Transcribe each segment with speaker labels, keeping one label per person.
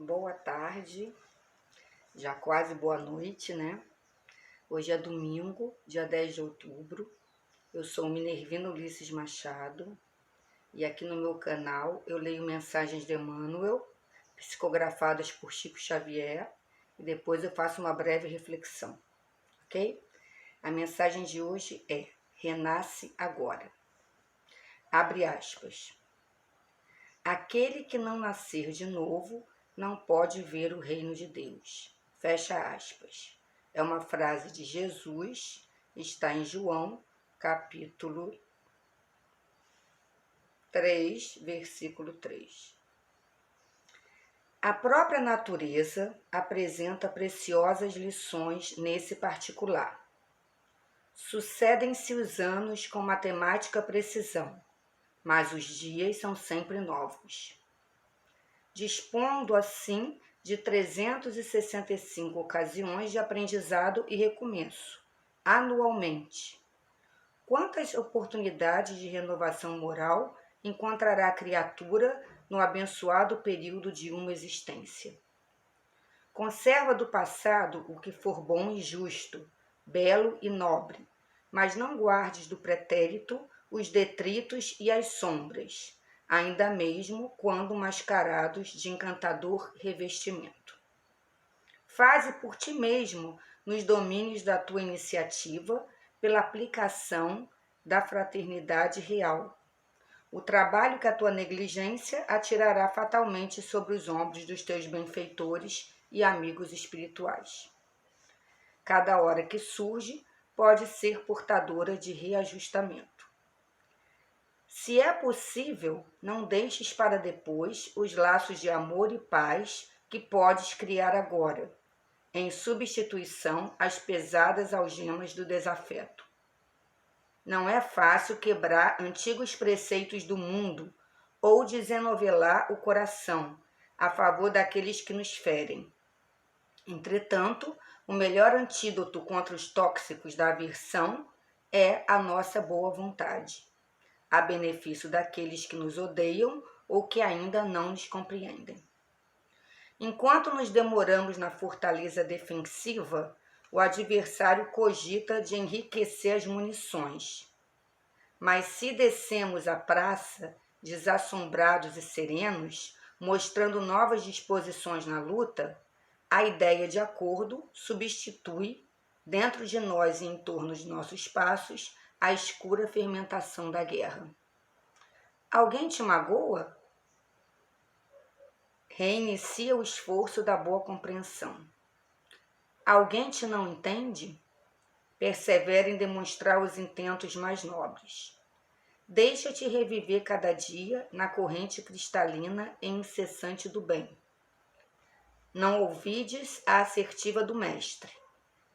Speaker 1: Boa tarde, já quase boa noite, né? Hoje é domingo, dia 10 de outubro. Eu sou Minervina Ulisses Machado e aqui no meu canal eu leio mensagens de Emmanuel, psicografadas por Chico Xavier, e depois eu faço uma breve reflexão, ok? A mensagem de hoje é: renasce agora. Abre aspas. Aquele que não nascer de novo não pode ver o reino de Deus. Fecha aspas. É uma frase de Jesus, está em João, capítulo 3, versículo 3. A própria natureza apresenta preciosas lições nesse particular. Sucedem-se os anos com matemática precisão, mas os dias são sempre novos. Dispondo assim de 365 ocasiões de aprendizado e recomeço, anualmente. Quantas oportunidades de renovação moral encontrará a criatura no abençoado período de uma existência? Conserva do passado o que for bom e justo, belo e nobre, mas não guardes do pretérito os detritos e as sombras, ainda mesmo quando mascarados de encantador revestimento. Faze por ti mesmo nos domínios da tua iniciativa, pela aplicação da fraternidade real. O trabalho que a tua negligência atirará fatalmente sobre os ombros dos teus benfeitores e amigos espirituais. Cada hora que surge pode ser portadora de reajustamento. Se é possível, não deixes para depois os laços de amor e paz que podes criar agora, em substituição às pesadas algemas do desafeto. Não é fácil quebrar antigos preceitos do mundo ou desenovelar o coração a favor daqueles que nos ferem. Entretanto, o melhor antídoto contra os tóxicos da aversão é a nossa boa vontade, a benefício daqueles que nos odeiam ou que ainda não nos compreendem. Enquanto nos demoramos na fortaleza defensiva, o adversário cogita de enriquecer as munições. Mas se descemos a praça, desassombrados e serenos, mostrando novas disposições na luta, a ideia de acordo substitui, dentro de nós e em torno de nossos passos, a escura fermentação da guerra. Alguém te magoa? Reinicia o esforço da boa compreensão. Alguém te não entende? Persevera em demonstrar os intentos mais nobres. Deixa-te reviver cada dia na corrente cristalina e incessante do bem. Não ouvides a assertiva do Mestre.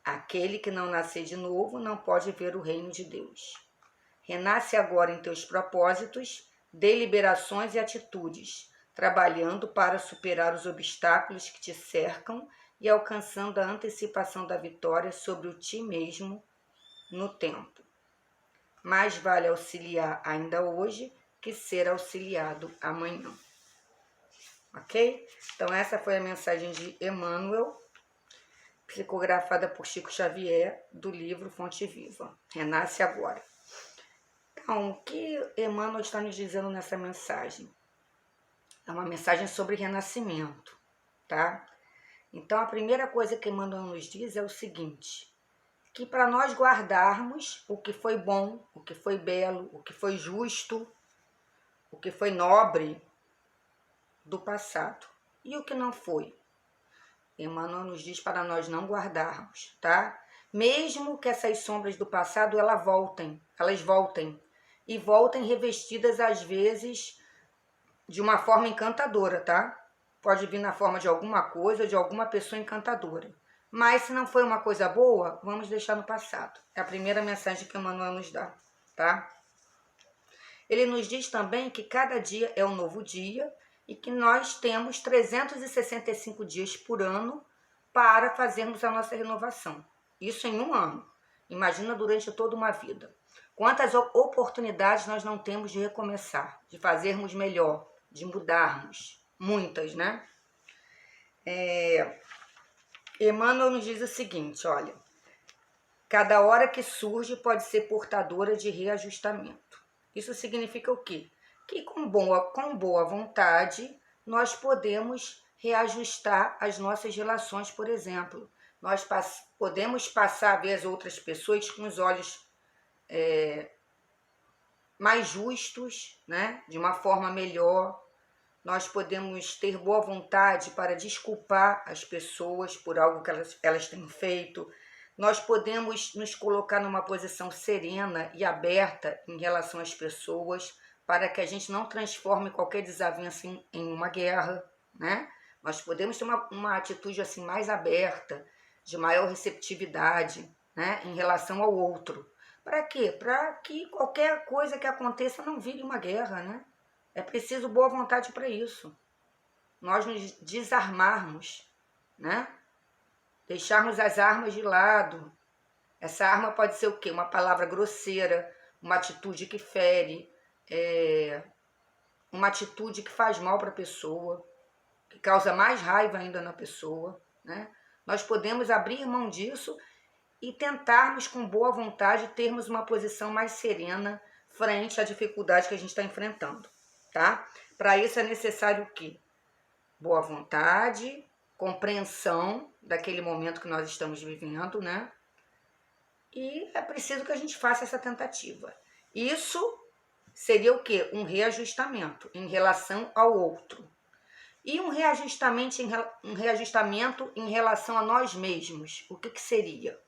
Speaker 1: Aquele que não nascer de novo não pode ver o reino de Deus. Renasce agora em teus propósitos, deliberações e atitudes, trabalhando para superar os obstáculos que te cercam e alcançando a antecipação da vitória sobre o ti mesmo no tempo. Mais vale auxiliar ainda hoje que ser auxiliado amanhã. Ok? Então essa foi a mensagem de Emmanuel, psicografada por Chico Xavier, do livro Fonte Viva. Renasce agora. Então, o que Emmanuel está nos dizendo nessa mensagem? É uma mensagem sobre renascimento, tá? Então, a primeira coisa que Emmanuel nos diz é o seguinte, que para nós guardarmos o que foi bom, o que foi belo, o que foi justo, o que foi nobre do passado e o que não foi, Emmanuel nos diz para nós não guardarmos, tá? Mesmo que essas sombras do passado elas voltem e voltem revestidas às vezes de uma forma encantadora, tá? Pode vir na forma de alguma coisa, de alguma pessoa encantadora. Mas se não foi uma coisa boa, vamos deixar no passado. É a primeira mensagem que Emmanuel nos dá, tá? Ele nos diz também que cada dia é um novo dia e que nós temos 365 dias por ano para fazermos a nossa renovação. Isso em um ano. Imagina durante toda uma vida. Quantas oportunidades nós não temos de recomeçar, de fazermos melhor, de mudarmos. Muitas, né? Emmanuel nos diz o seguinte, olha, cada hora que surge pode ser portadora de reajustamento. Isso significa o quê? Que com boa vontade nós podemos reajustar as nossas relações, por exemplo. Nós podemos passar a ver as outras pessoas com os olhos mais justos, né? De uma forma melhor. Nós podemos ter boa vontade para desculpar as pessoas por algo que elas têm feito. Nós podemos nos colocar numa posição serena e aberta em relação às pessoas, para que a gente não transforme qualquer desavença em uma guerra, né? Nós podemos ter uma atitude assim mais aberta, de maior receptividade, né, em relação ao outro. Para quê? Para que qualquer coisa que aconteça não vire uma guerra, né? É preciso boa vontade para isso. Nós nos desarmarmos, né? Deixarmos as armas de lado. Essa arma pode ser o quê? Uma palavra grosseira, uma atitude que fere, uma atitude que faz mal para a pessoa, que causa mais raiva ainda na pessoa, né? Nós podemos abrir mão disso e tentarmos com boa vontade termos uma posição mais serena frente à dificuldade que a gente está enfrentando, tá? Para isso é necessário o quê? Boa vontade, compreensão daquele momento que nós estamos vivendo, né? E é preciso que a gente faça essa tentativa. Isso seria o quê? Um reajustamento em relação ao outro. E um reajustamento em relação a nós mesmos. O que seria?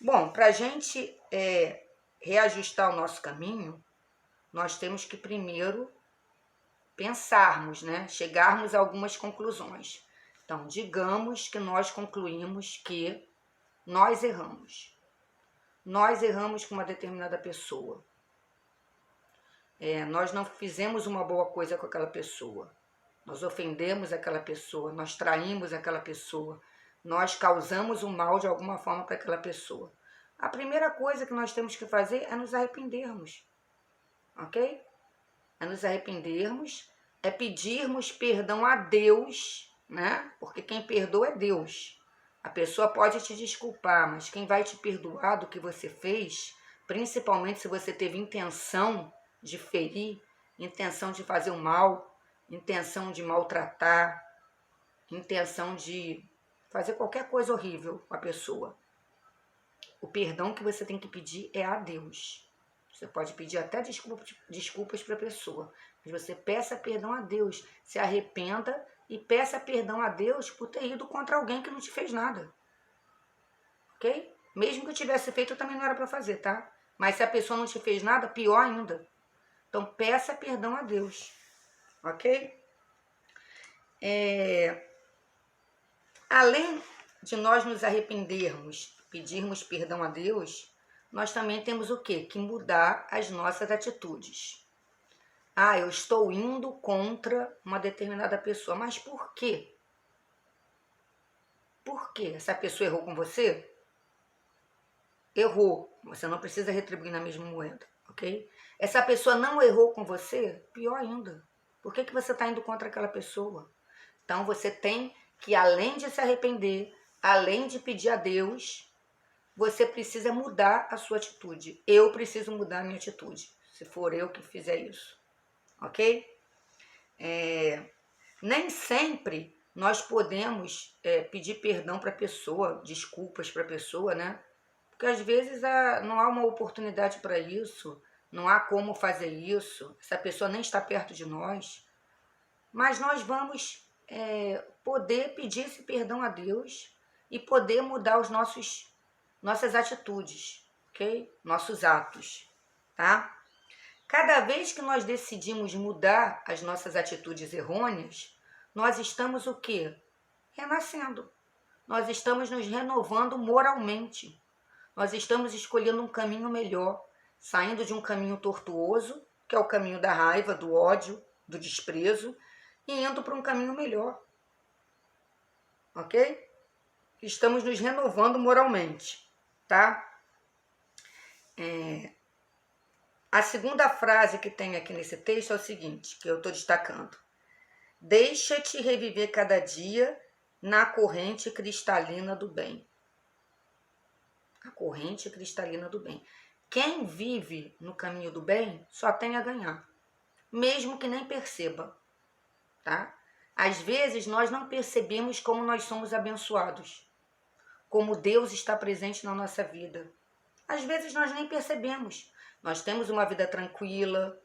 Speaker 1: Bom, para a gente reajustar o nosso caminho, nós temos que primeiro pensarmos, né? Chegarmos a algumas conclusões. Então, digamos que nós concluímos que nós erramos. Nós erramos com uma determinada pessoa. Nós não fizemos uma boa coisa com aquela pessoa. Nós ofendemos aquela pessoa, nós traímos aquela pessoa, nós causamos um mal de alguma forma para aquela pessoa. A primeira coisa que nós temos que fazer é nos arrependermos, ok? É nos arrependermos, é pedirmos perdão a Deus, né? Porque quem perdoa é Deus. A pessoa pode te desculpar, mas quem vai te perdoar do que você fez, principalmente se você teve intenção de ferir, intenção de fazer o mal, intenção de maltratar, intenção de fazer qualquer coisa horrível com a pessoa. O perdão que você tem que pedir é a Deus. Você pode pedir até desculpas para a pessoa, mas você peça perdão a Deus, se arrependa e peça perdão a Deus por ter ido contra alguém que não te fez nada. Ok? Mesmo que eu tivesse feito, também não era para fazer, tá? Mas se a pessoa não te fez nada, pior ainda. Então peça perdão a Deus. Ok? Além de nós nos arrependermos, pedirmos perdão a Deus, nós também temos o quê? Que mudar as nossas atitudes. Eu estou indo contra uma determinada pessoa, mas por quê? Por quê? Essa pessoa errou com você? Errou. Você não precisa retribuir na mesma moeda, ok? Essa pessoa não errou com você? Pior ainda. Por que você está indo contra aquela pessoa? Então você tem que, além de se arrepender, além de pedir a Deus, você precisa mudar a sua atitude. Eu preciso mudar a minha atitude, se for eu que fizer isso, ok? Nem sempre nós podemos pedir perdão para a pessoa, desculpas para a pessoa, né? Porque às vezes não há uma oportunidade para isso, não há como fazer isso, essa pessoa nem está perto de nós. Mas nós vamos poder pedir esse perdão a Deus e poder mudar nossas atitudes, ok? Nossos atos, tá? Cada vez que nós decidimos mudar as nossas atitudes errôneas, nós estamos o quê? Renascendo. Nós estamos nos renovando moralmente. Nós estamos escolhendo um caminho melhor, saindo de um caminho tortuoso, que é o caminho da raiva, do ódio, do desprezo, e indo para um caminho melhor. Ok? Estamos nos renovando moralmente, tá? A segunda frase que tem aqui nesse texto é o seguinte, que eu estou destacando. Deixa-te reviver cada dia na corrente cristalina do bem. A corrente cristalina do bem. Quem vive no caminho do bem só tem a ganhar, mesmo que nem perceba, tá? Às vezes nós não percebemos como nós somos abençoados, como Deus está presente na nossa vida. Às vezes nós nem percebemos. Nós temos uma vida tranquila,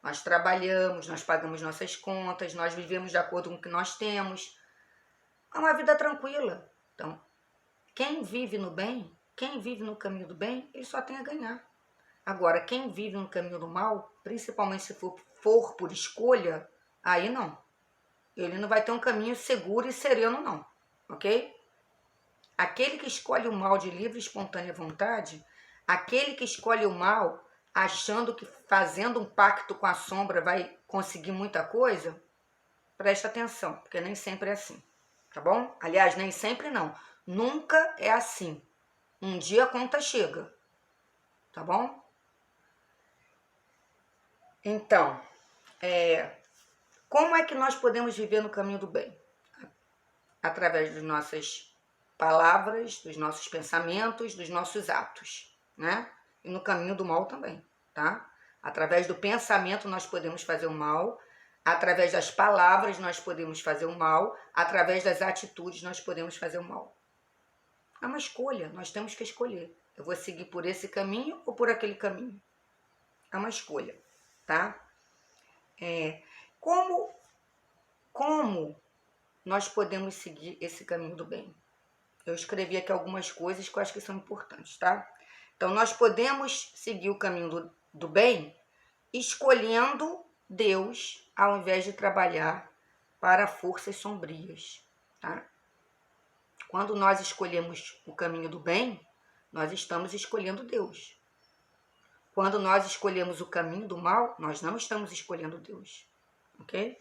Speaker 1: nós trabalhamos, nós pagamos nossas contas, nós vivemos de acordo com o que nós temos. É uma vida tranquila. Então, quem vive no bem, quem vive no caminho do bem, ele só tem a ganhar. Agora, quem vive no caminho do mal, principalmente se for por escolha, aí não. Ele não vai ter um caminho seguro e sereno, não. Ok? Aquele que escolhe o mal de livre e espontânea vontade, aquele que escolhe o mal achando que fazendo um pacto com a sombra vai conseguir muita coisa, presta atenção, porque nem sempre é assim, tá bom? Aliás, nem sempre não. Nunca é assim. Um dia a conta chega, tá bom? Então, como é que nós podemos viver no caminho do bem? Através das nossas palavras, dos nossos pensamentos, dos nossos atos, né? E no caminho do mal também, tá? Através do pensamento nós podemos fazer o mal, através das palavras nós podemos fazer o mal, através das atitudes nós podemos fazer o mal. É uma escolha, nós temos que escolher. Eu vou seguir por esse caminho ou por aquele caminho? É uma escolha, tá? Como nós podemos seguir esse caminho do bem? Eu escrevi aqui algumas coisas que eu acho que são importantes, tá? Então, nós podemos seguir o caminho do bem escolhendo Deus ao invés de trabalhar para forças sombrias, tá? Quando nós escolhemos o caminho do bem, nós estamos escolhendo Deus. Quando nós escolhemos o caminho do mal, nós não estamos escolhendo Deus, ok?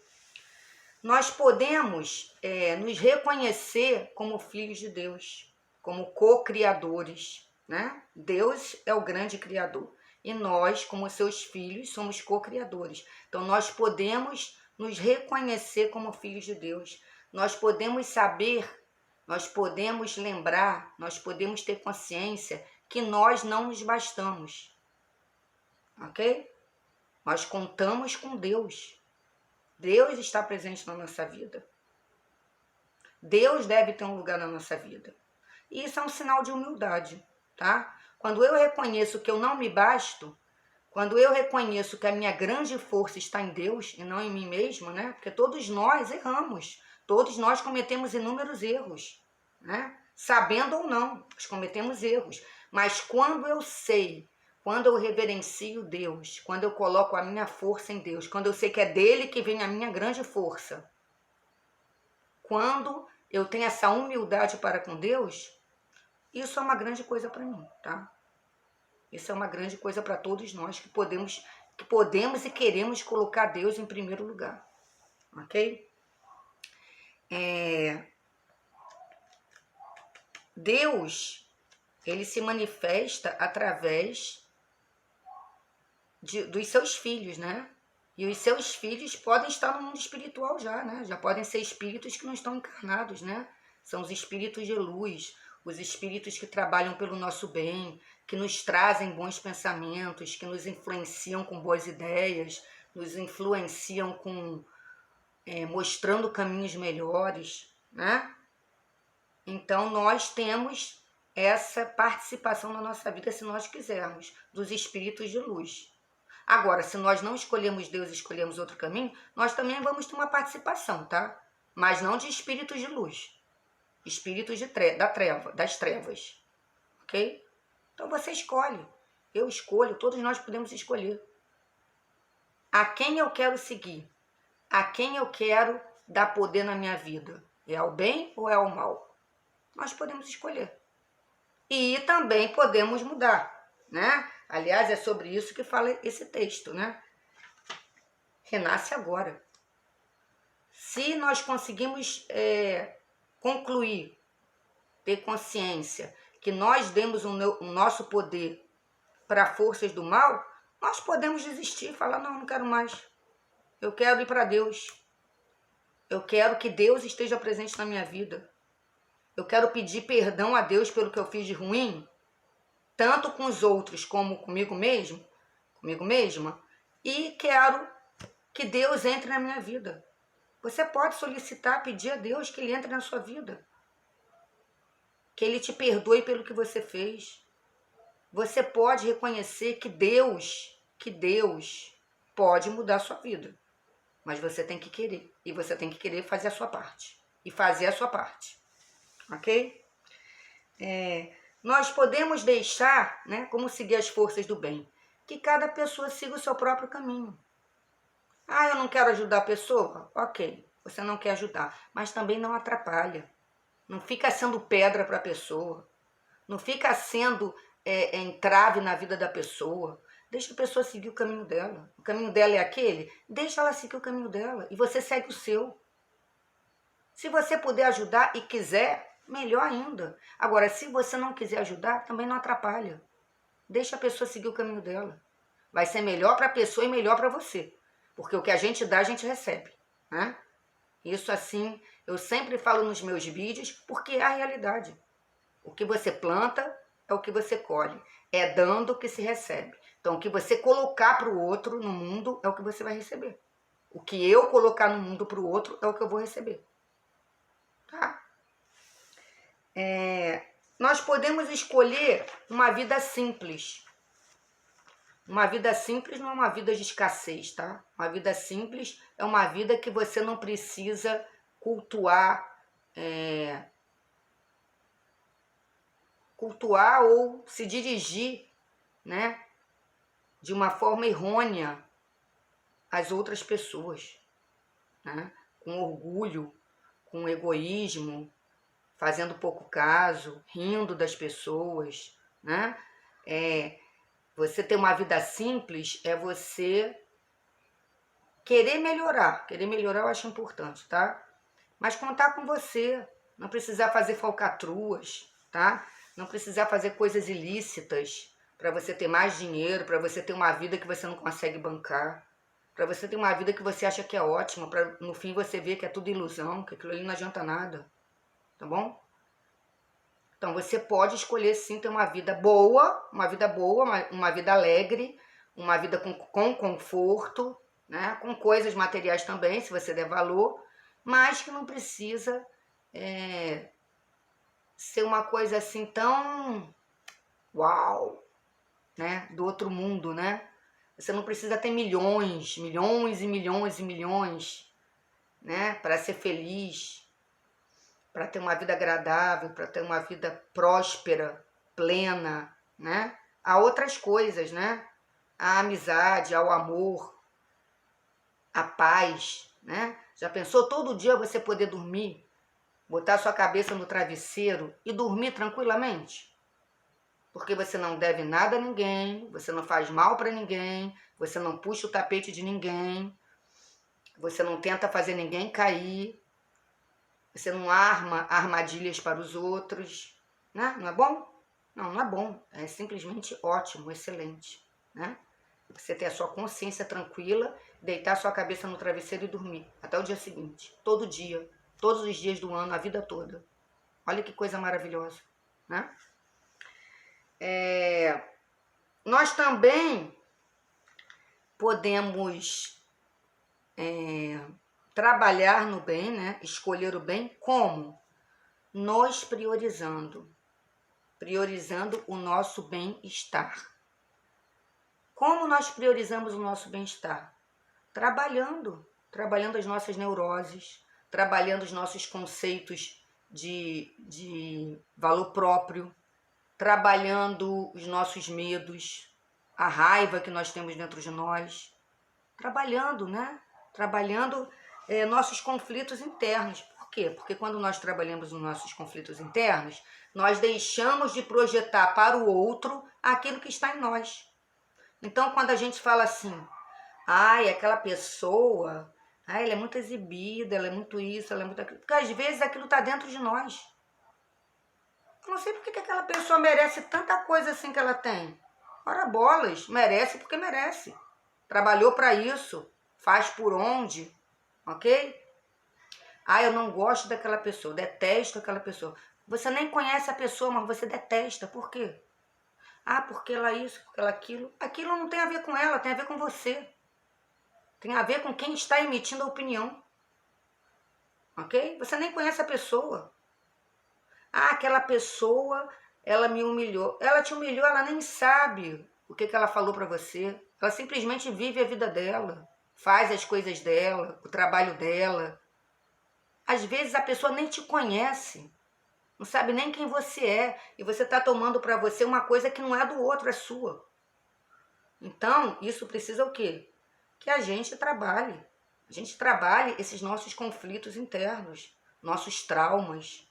Speaker 1: Nós podemos nos reconhecer como filhos de Deus, como co-criadores, né? Deus é o grande criador e nós, como seus filhos, somos co-criadores. Então, nós podemos nos reconhecer como filhos de Deus. Nós podemos saber, nós podemos lembrar, nós podemos ter consciência que nós não nos bastamos, ok? Nós contamos com Deus. Deus está presente na nossa vida. Deus deve ter um lugar na nossa vida. E isso é um sinal de humildade, tá? Quando eu reconheço que eu não me basto, quando eu reconheço que a minha grande força está em Deus e não em mim mesma, né? Porque todos nós erramos, todos nós cometemos inúmeros erros, né? Sabendo ou não, nós cometemos erros. Mas quando eu sei, quando eu reverencio Deus, quando eu coloco a minha força em Deus, quando eu sei que é dele que vem a minha grande força, quando eu tenho essa humildade para com Deus, isso é uma grande coisa para mim, tá? Isso é uma grande coisa para todos nós que podemos e queremos colocar Deus em primeiro lugar, ok? Deus, ele se manifesta através dos seus filhos, né? E os seus filhos podem estar no mundo espiritual já, né? Já podem ser espíritos que não estão encarnados, né? São os espíritos de luz, os espíritos que trabalham pelo nosso bem, que nos trazem bons pensamentos, que nos influenciam com boas ideias, nos influenciam com mostrando caminhos melhores, né? Então, nós temos essa participação na nossa vida, se nós quisermos, dos espíritos de luz. Agora, se nós não escolhemos Deus e escolhemos outro caminho, nós também vamos ter uma participação, tá? Mas não de espíritos de luz. Espíritos das trevas. Ok? Então você escolhe. Eu escolho, todos nós podemos escolher. A quem eu quero seguir? A quem eu quero dar poder na minha vida? É ao bem ou é ao mal? Nós podemos escolher. E também podemos mudar, né? Aliás, é sobre isso que fala esse texto, né? Renasce agora. Se nós conseguimos concluir, ter consciência que nós demos o nosso poder para forças do mal, nós podemos desistir e falar, não quero mais. Eu quero ir para Deus. Eu quero que Deus esteja presente na minha vida. Eu quero pedir perdão a Deus pelo que eu fiz de ruim, tanto com os outros como comigo mesma, e quero que Deus entre na minha vida. Você pode solicitar, pedir a Deus que Ele entre na sua vida. Que Ele te perdoe pelo que você fez. Você pode reconhecer que Deus pode mudar a sua vida. Mas você tem que querer. E você tem que querer fazer a sua parte. E fazer a sua parte. Ok? Nós podemos deixar, né, como seguir as forças do bem, que cada pessoa siga o seu próprio caminho. Ah, eu não quero ajudar a pessoa? Ok, você não quer ajudar, mas também não atrapalha. Não fica sendo pedra para a pessoa. Não fica sendo entrave na vida da pessoa. Deixa a pessoa seguir o caminho dela. O caminho dela é aquele, deixa ela seguir o caminho dela e você segue o seu. Se você puder ajudar e quiser, melhor ainda. Agora, se você não quiser ajudar, também não atrapalha. Deixa a pessoa seguir o caminho dela. Vai ser melhor para a pessoa e melhor para você. Porque o que a gente dá, a gente recebe. Né? Isso assim, eu sempre falo nos meus vídeos, porque é a realidade. O que você planta é o que você colhe. É dando que se recebe. Então, o que você colocar para o outro no mundo é o que você vai receber. O que eu colocar no mundo para o outro é o que eu vou receber. Tá? Nós podemos escolher uma vida simples. Uma vida simples não é uma vida de escassez, tá? Uma vida simples é uma vida que você não precisa cultuar ou se dirigir, né, de uma forma errônea às outras pessoas, né? Com orgulho, com egoísmo, fazendo pouco caso, rindo das pessoas, né? Você ter uma vida simples é você querer melhorar. Querer melhorar eu acho importante, tá? Mas contar com você, não precisar fazer falcatruas, tá? Não precisar fazer coisas ilícitas para você ter mais dinheiro, para você ter uma vida que você não consegue bancar, para você ter uma vida que você acha que é ótima, para no fim você ver que é tudo ilusão, que aquilo ali não adianta nada, tá bom? Então você pode escolher sim ter uma vida boa, uma vida alegre, uma vida com conforto, né? Com coisas materiais também, se você der valor, mas que não precisa ser uma coisa assim tão uau, né? Do outro mundo, né? Você não precisa ter milhões e milhões, né? Para ser feliz, para ter uma vida agradável, para ter uma vida próspera, plena, né? Há outras coisas, né? A amizade, ao amor, a paz, né? Já pensou todo dia você poder dormir, botar sua cabeça no travesseiro e dormir tranquilamente? Porque você não deve nada a ninguém, você não faz mal para ninguém, você não puxa o tapete de ninguém, você não tenta fazer ninguém cair, você não arma armadilhas para os outros, né? Não é bom? Não, não é bom. É simplesmente ótimo, excelente, né? Você ter a sua consciência tranquila, deitar sua cabeça no travesseiro e dormir até o dia seguinte, todo dia, todos os dias do ano, a vida toda. Olha que coisa maravilhosa, né? Nós também podemos trabalhar no bem, né? Escolher o bem, como? Nos priorizando o nosso bem-estar. Como nós priorizamos o nosso bem-estar? Trabalhando as nossas neuroses, trabalhando os nossos conceitos de valor próprio, trabalhando os nossos medos, a raiva que nós temos dentro de nós, trabalhando, né? Trabalhando nossos conflitos internos. Por quê? Porque quando nós trabalhamos os nossos conflitos internos, nós deixamos de projetar para o outro aquilo que está em nós. Então, quando a gente fala assim, ai, aquela pessoa, ai, ela é muito exibida, ela é muito isso, ela é muito aquilo, porque às vezes aquilo está dentro de nós. Eu não sei por que aquela pessoa merece tanta coisa assim que ela tem. Ora bolas, merece porque merece. Trabalhou para isso, faz por onde, ok? Ah, eu não gosto daquela pessoa, detesto aquela pessoa. Você nem conhece a pessoa, mas você detesta. Por quê? Ah, porque ela isso, porque ela aquilo. Aquilo não tem a ver com ela, tem a ver com você. Tem a ver com quem está emitindo a opinião. Ok? Você nem conhece a pessoa. Ah, aquela pessoa, ela me humilhou. Ela te humilhou, ela nem sabe o que ela falou para você. Ela simplesmente vive a vida dela, faz as coisas dela, o trabalho dela. Às vezes a pessoa nem te conhece, não sabe nem quem você é, e você está tomando para você uma coisa que não é do outro, é sua. Então, isso precisa o quê? Que a gente trabalhe. A gente trabalhe esses nossos conflitos internos, nossos traumas,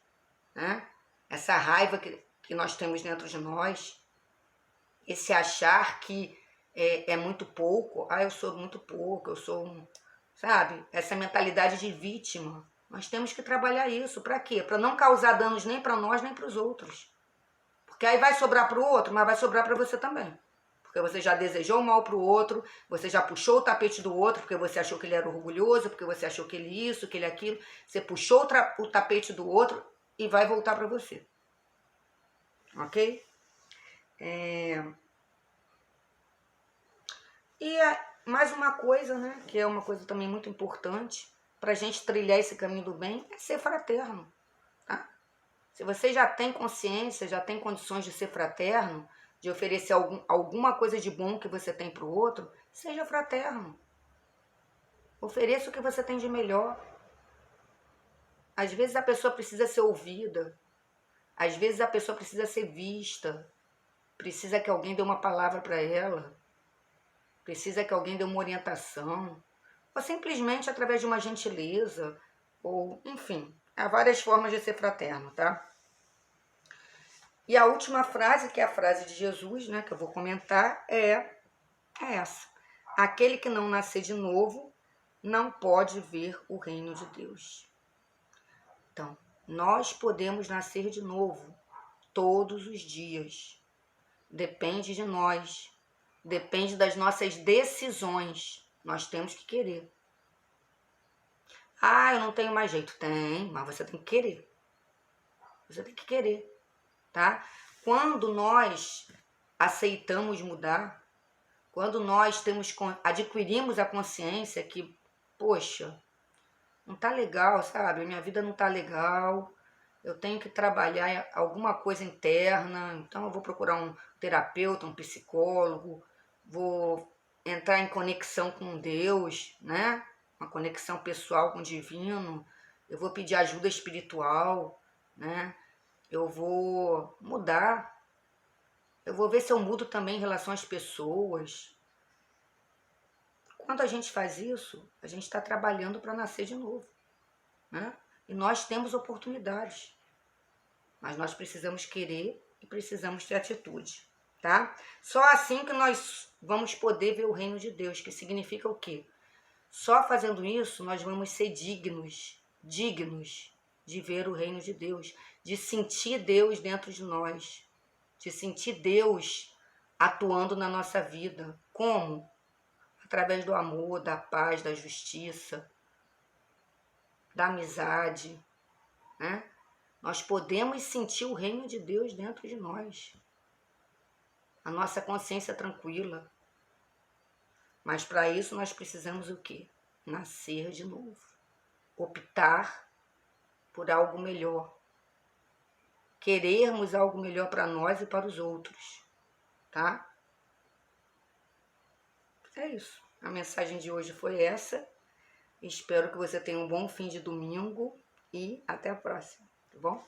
Speaker 1: né? Essa raiva que nós temos dentro de nós, esse achar que é muito pouco, eu sou muito pouco, eu sou sabe? Essa mentalidade de vítima. Nós temos que trabalhar isso. Para quê? Para não causar danos nem para nós, nem para os outros. Porque aí vai sobrar para o outro, mas vai sobrar para você também. Porque você já desejou mal para o outro, você já puxou o tapete do outro porque você achou que ele era orgulhoso, porque você achou que ele isso, que ele aquilo. Você puxou o tapete do outro e vai voltar para você. Ok? Mais uma coisa, né, que é uma coisa também muito importante para a gente trilhar esse caminho do bem, é ser fraterno, tá? Se você já tem consciência, já tem condições de ser fraterno, de oferecer alguma coisa de bom que você tem para o outro, seja fraterno. Ofereça o que você tem de melhor. Às vezes a pessoa precisa ser ouvida, às vezes a pessoa precisa ser vista, precisa que alguém dê uma palavra para ela, precisa que alguém dê uma orientação, ou simplesmente através de uma gentileza, ou enfim, há várias formas de ser fraterno, tá? E a última frase, que é a frase de Jesus, né, que eu vou comentar, é essa. Aquele que não nascer de novo não pode ver o reino de Deus. Então, nós podemos nascer de novo todos os dias. Depende de nós. Depende das nossas decisões. Nós temos que querer. Eu não tenho mais jeito. Tem, mas você tem que querer. Você tem que querer, tá? Quando nós aceitamos mudar, quando nós adquirimos a consciência que, poxa, não tá legal, sabe? Minha vida não tá legal, eu tenho que trabalhar alguma coisa interna, então eu vou procurar um terapeuta, um psicólogo, vou entrar em conexão com Deus, né? Uma conexão pessoal com o divino, eu vou pedir ajuda espiritual, né? Eu vou mudar, eu vou ver se eu mudo também em relação às pessoas. Quando a gente faz isso, a gente está trabalhando para nascer de novo, né? E nós temos oportunidades, mas nós precisamos querer e precisamos ter atitude, tá? Só assim que nós vamos poder ver o reino de Deus, que significa o quê? Só fazendo isso nós vamos ser dignos de ver o reino de Deus, de sentir Deus dentro de nós, de sentir Deus atuando na nossa vida. Como? Através do amor, da paz, da justiça, da amizade, né? Nós podemos sentir o reino de Deus dentro de nós. A nossa consciência tranquila. Mas para isso nós precisamos o quê? Nascer de novo. Optar por algo melhor. Querermos algo melhor para nós e para os outros, tá? É isso. A mensagem de hoje foi essa. Espero que você tenha um bom fim de domingo e até a próxima, tá bom?